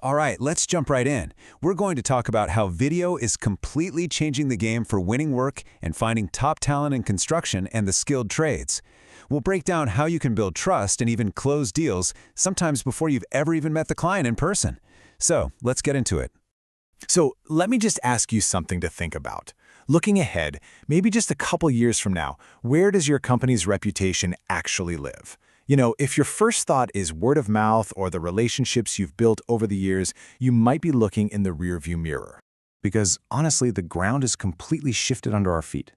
All right, let's jump right in. We're going to talk about how video is completely changing the game for winning work and finding top talent in construction and the skilled trades. We'll break down how you can build trust and even close deals, sometimes before you've ever even met the client in person. So, let's get into it. So let me just ask you something to think about. Looking ahead, maybe just a couple years from now, where does your company's reputation actually live? If your first thought is word of mouth or the relationships you've built over the years, you might be looking in the rearview mirror. Because honestly, the ground is completely shifted under our feet.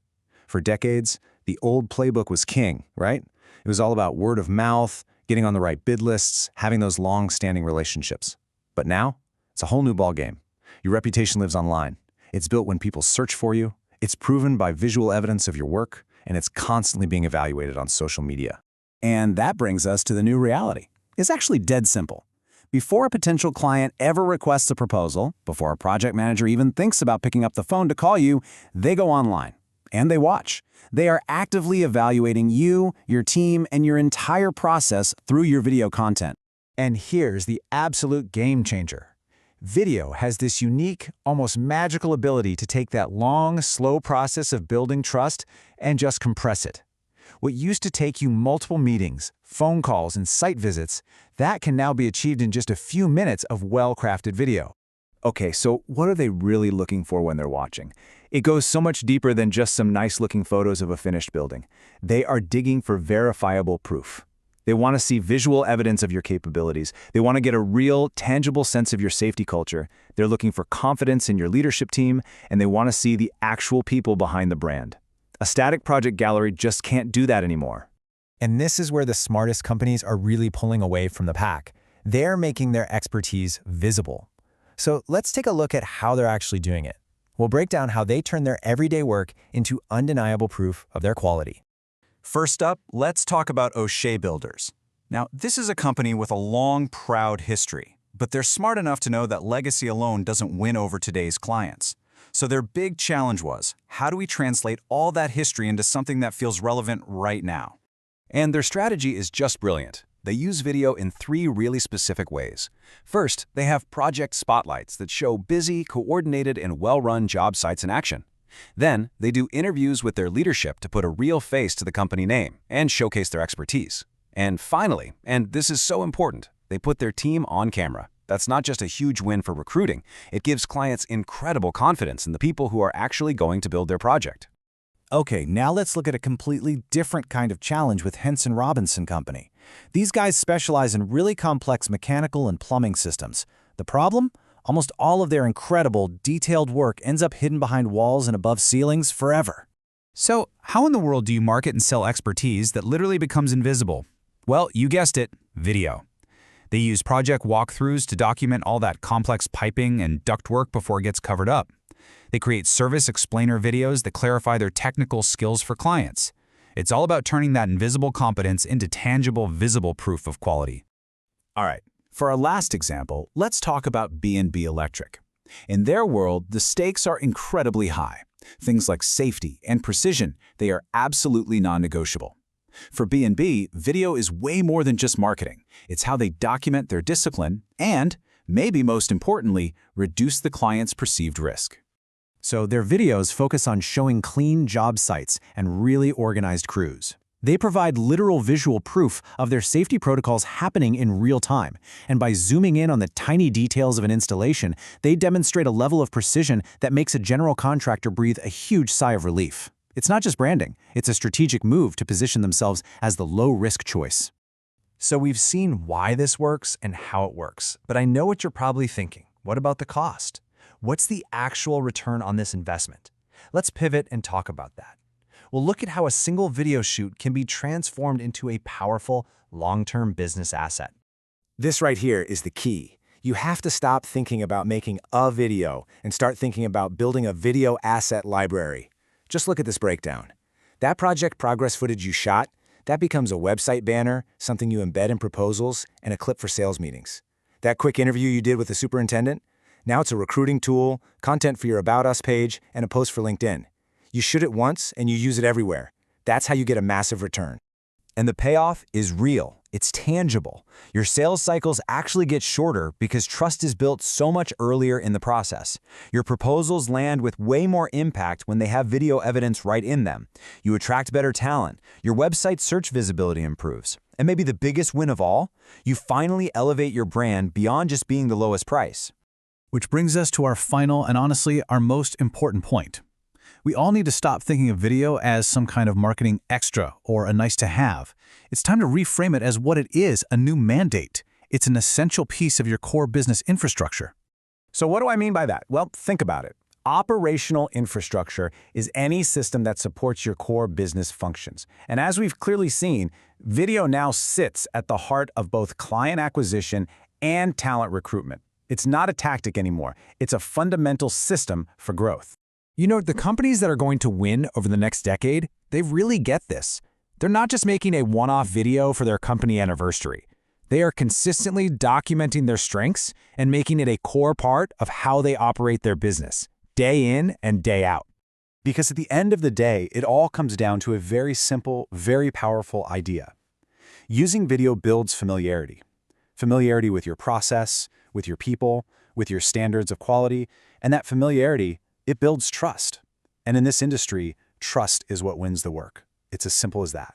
For decades, the old playbook was king, right? It was all about word of mouth, getting on the right bid lists, having those long-standing relationships. But now, it's a whole new ballgame. Your reputation lives online. It's built when people search for you, it's proven by visual evidence of your work, and it's constantly being evaluated on social media. And that brings us to the new reality. It's actually dead simple. Before a potential client ever requests a proposal, before a project manager even thinks about picking up the phone to call you, they go online. And they watch. They are actively evaluating you, your team, and your entire process through your video content. And here's the absolute game changer. Video has this unique, almost magical ability to take that long, slow process of building trust and just compress it. What used to take you multiple meetings, phone calls, and site visits, that can now be achieved in just a few minutes of well-crafted video. Okay, so what are they really looking for when they're watching? It goes so much deeper than just some nice-looking photos of a finished building. They are digging for verifiable proof. They want to see visual evidence of your capabilities. They want to get a real, tangible sense of your safety culture. They're looking for confidence in your leadership team, and they want to see the actual people behind the brand. A static project gallery just can't do that anymore. And this is where the smartest companies are really pulling away from the pack. They're making their expertise visible. So let's take a look at how they're actually doing it. We'll break down how they turn their everyday work into undeniable proof of their quality. First up, let's talk about O'Shea Builders. Now, this is a company with a long, proud history, but they're smart enough to know that legacy alone doesn't win over today's clients. So their big challenge was, how do we translate all that history into something that feels relevant right now? And their strategy is just brilliant. They use video in 3 really specific ways. First, they have project spotlights that show busy, coordinated, and well-run job sites in action. Then, they do interviews with their leadership to put a real face to the company name and showcase their expertise. And finally, and this is so important, they put their team on camera. That's not just a huge win for recruiting, it gives clients incredible confidence in the people who are actually going to build their project. Okay, now let's look at a completely different kind of challenge with Henson Robinson Company. These guys specialize in really complex mechanical and plumbing systems. The problem? Almost all of their incredible, detailed work ends up hidden behind walls and above ceilings forever. So, how in the world do you market and sell expertise that literally becomes invisible? Well, you guessed it, video. They use project walkthroughs to document all that complex piping and ductwork before it gets covered up. They create service explainer videos that clarify their technical skills for clients. It's all about turning that invisible competence into tangible, visible proof of quality. All right, for our last example, let's talk about B&B Electric. In their world, the stakes are incredibly high. Things like safety and precision, they are absolutely non-negotiable. For B&B, video is way more than just marketing. It's how they document their discipline and, maybe most importantly, reduce the client's perceived risk. So their videos focus on showing clean job sites and really organized crews. They provide literal visual proof of their safety protocols happening in real time. And by zooming in on the tiny details of an installation, they demonstrate a level of precision that makes a general contractor breathe a huge sigh of relief. It's not just branding, it's a strategic move to position themselves as the low-risk choice. So we've seen why this works and how it works, but I know what you're probably thinking. What about the cost? What's the actual return on this investment? Let's pivot and talk about that. We'll look at how a single video shoot can be transformed into a powerful, long-term business asset. This right here is the key. You have to stop thinking about making a video and start thinking about building a video asset library. Just look at this breakdown. That project progress footage you shot, that becomes a website banner, something you embed in proposals, and a clip for sales meetings. That quick interview you did with the superintendent, now it's a recruiting tool, content for your About Us page, and a post for LinkedIn. You shoot it once and you use it everywhere. That's how you get a massive return. And the payoff is real. It's tangible. Your sales cycles actually get shorter because trust is built so much earlier in the process. Your proposals land with way more impact when they have video evidence right in them. You attract better talent. Your website search visibility improves. And maybe the biggest win of all, you finally elevate your brand beyond just being the lowest price. Which brings us to our final and honestly our most important point. We all need to stop thinking of video as some kind of marketing extra or a nice to have. It's time to reframe it as what it is, a new mandate. It's an essential piece of your core business infrastructure. So what do I mean by that? Well, think about it. Operational infrastructure is any system that supports your core business functions. And as we've clearly seen, video now sits at the heart of both client acquisition and talent recruitment. It's not a tactic anymore. It's a fundamental system for growth. You know, the companies that are going to win over the next decade, they really get this. They're not just making a one-off video for their company anniversary. They are consistently documenting their strengths and making it a core part of how they operate their business, day in and day out. Because at the end of the day, it all comes down to a very simple, very powerful idea. Using video builds familiarity. Familiarity with your process, with your people, with your standards of quality, and that familiarity, it builds trust. And in this industry, trust is what wins the work. It's as simple as that.